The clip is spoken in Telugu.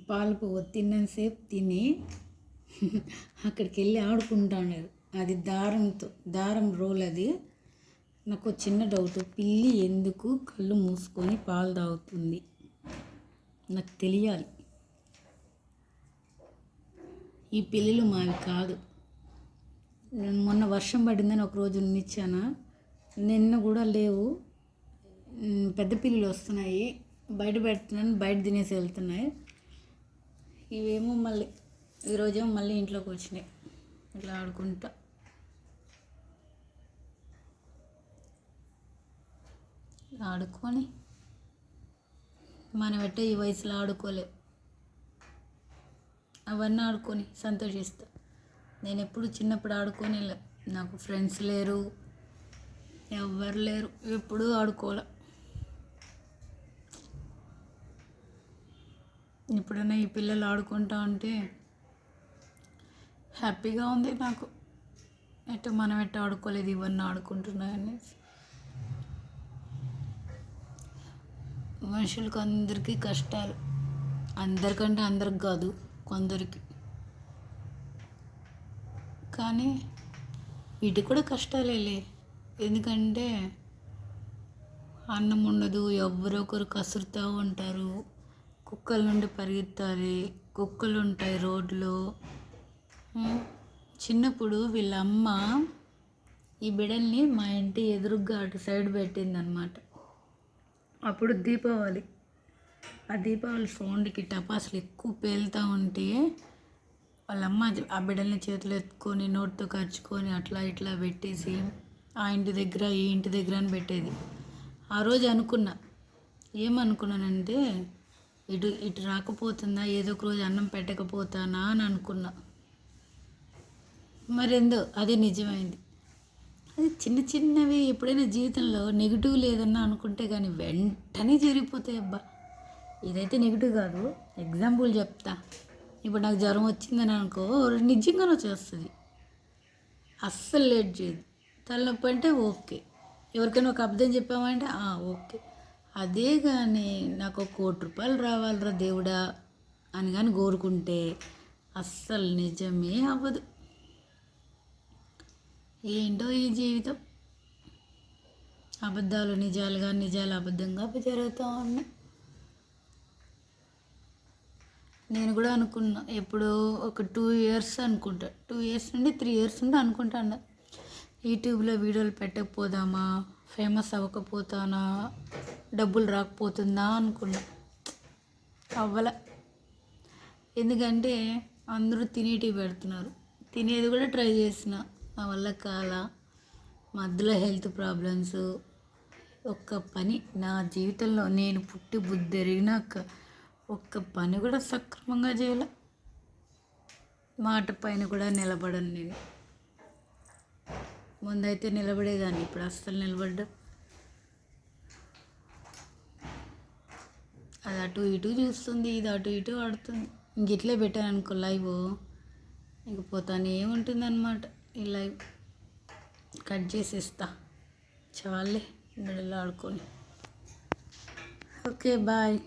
పాలు తిన్నంతసేపు తిని అక్కడికి వెళ్ళి ఆడుకుంటాడు. అది దారం రోల్. అది నాకు చిన్న డౌట్, పిల్లి ఎందుకు కళ్ళు మూసుకొని పాలు తాగుతుంది? నాకు తెలియాలి. ఈ పిల్లులు మావి కాదు. మొన్న వర్షం పడిందని ఒకరోజు నిచ్చానా, నిన్న కూడా లేవు. పెద్ద పిల్లులు వస్తున్నాయి, బయట పెడుతున్నాను, బయట తినేసి వెళ్తున్నాయి. ఇవేమో మళ్ళీ ఈరోజేమో మళ్ళీ ఇంట్లోకి వచ్చినాయి. ఇట్లా ఆడుకుంటా ఆడుకొని, మనం ఎట్ట ఈ వయసులో ఆడుకోలే, అవన్నీ ఆడుకొని సంతోషిస్తా. నేను ఎప్పుడు చిన్నప్పుడు ఆడుకొని, నాకు ఫ్రెండ్స్ లేరు, ఎవ్వరు లేరు, ఎప్పుడూ ఆడుకోలే. ఎప్పుడైనా ఈ పిల్లలు ఆడుకుంటా ఉంటే హ్యాపీగా ఉంది నాకు. మనం ఎట్ట ఆడుకోలేదు, ఇవన్నీ ఆడుకుంటున్నాయనేసి. మనుషులకు అందరికీ కష్టాలు, అందరికంటే అందరికి కాదు, కొందరికి. కానీ వీటికి కూడా కష్టాలేలే. ఎందుకంటే అన్నం ఉండదు, ఎవరో ఒకరు కసురుతూ ఉంటారు, కుక్కల నుండి పరిగెత్తాలి, కుక్కలు ఉంటాయి రోడ్లో. చిన్నప్పుడు వీళ్ళ అమ్మ ఈ బిడల్ని మా ఇంటి ఎదురుగా అటు సైడ్ పెట్టిందనమాట. అప్పుడు దీపావళి, ఆ దీపావళి సౌండ్కి టపాసులు ఎక్కువ పేలుతూ ఉంటే వాళ్ళమ్మ ఆ బిడ్డల్ని చేతులు ఎత్తుకొని నోటితో కరుచుకొని అట్లా ఇట్లా పెట్టేసి ఆ ఇంటి దగ్గర ఈ ఇంటి దగ్గర అని పెట్టేది. ఆ రోజు అనుకున్నా, ఏమనుకున్నానంటే ఇటు రాకపోతుందా, ఏదో ఒక రోజు అన్నం పెట్టకపోతానా అని అనుకున్నా. మరేందో అది నిజమైంది. అది చిన్న చిన్నవి ఎప్పుడైనా జీవితంలో నెగిటివ్ లేదన్నా అనుకుంటే కానీ వెంటనే జరిగిపోతాయి. అబ్బా, ఇదైతే నెగిటివ్ కాదు, ఎగ్జాంపుల్ చెప్తా. ఇప్పుడు నాకు జ్వరం వచ్చిందని అనుకో, నిజంగానే వచ్చేస్తుంది, అస్సలు లేట్ చేయదు. తలనొప్పి అంటే ఓకే, ఎవరికైనా ఒక అబద్ధం చెప్పామంటే ఓకే. అదే కానీ నాకు ₹1,00,00,000 రావాలిరా దేవుడా అని కానీ కోరుకుంటే అస్సలు నిజమే అవ్వదు. ఏంటో ఈ జీవితం, అబద్ధాలు నిజాలుగా, నిజాలు అబద్ధంగా జరుగుతూ ఉన్నాయి. నేను కూడా అనుకున్నా, ఎప్పుడో ఒక 2 years అనుకుంటా, 2 years నుండి 3 years నుండి అనుకుంటాను, యూట్యూబ్లో వీడియోలు పెట్టకపోదామా, ఫేమస్ అవ్వకపోతానా, డబ్బులు రాకపోతుందా అనుకున్నా. అవ్వలే. ఎందుకంటే అందరూ తినేటివి పెడుతున్నారు, తినేది కూడా ట్రై చేసిన, నా వల్ల కాలా. మధ్యలో హెల్త్ ప్రాబ్లమ్స్. ఒక్క పని నా జీవితంలో నేను పుట్టి బుద్ధి ఎరిగినాక ఒక్క పని కూడా సక్రమంగా చేయలే. మాట పైన కూడా నిలబడను నేను. ముందైతే నిలబడేదాన్ని, ఇప్పుడు అస్సలు నిలబడ్డా. అది అటు ఇటు చూస్తుంది, ఇది అటు ఇటు ఆడుతుంది. ఇంక ఇట్లే పెట్టాను అనుకో లైవ్, ఇంక పోతానే ఉంటుంది అన్నమాట. ఈ లైవ్ కట్ చేసేస్తా, చాలే బిడ్డలు ఆడుకొని. Okay, bye.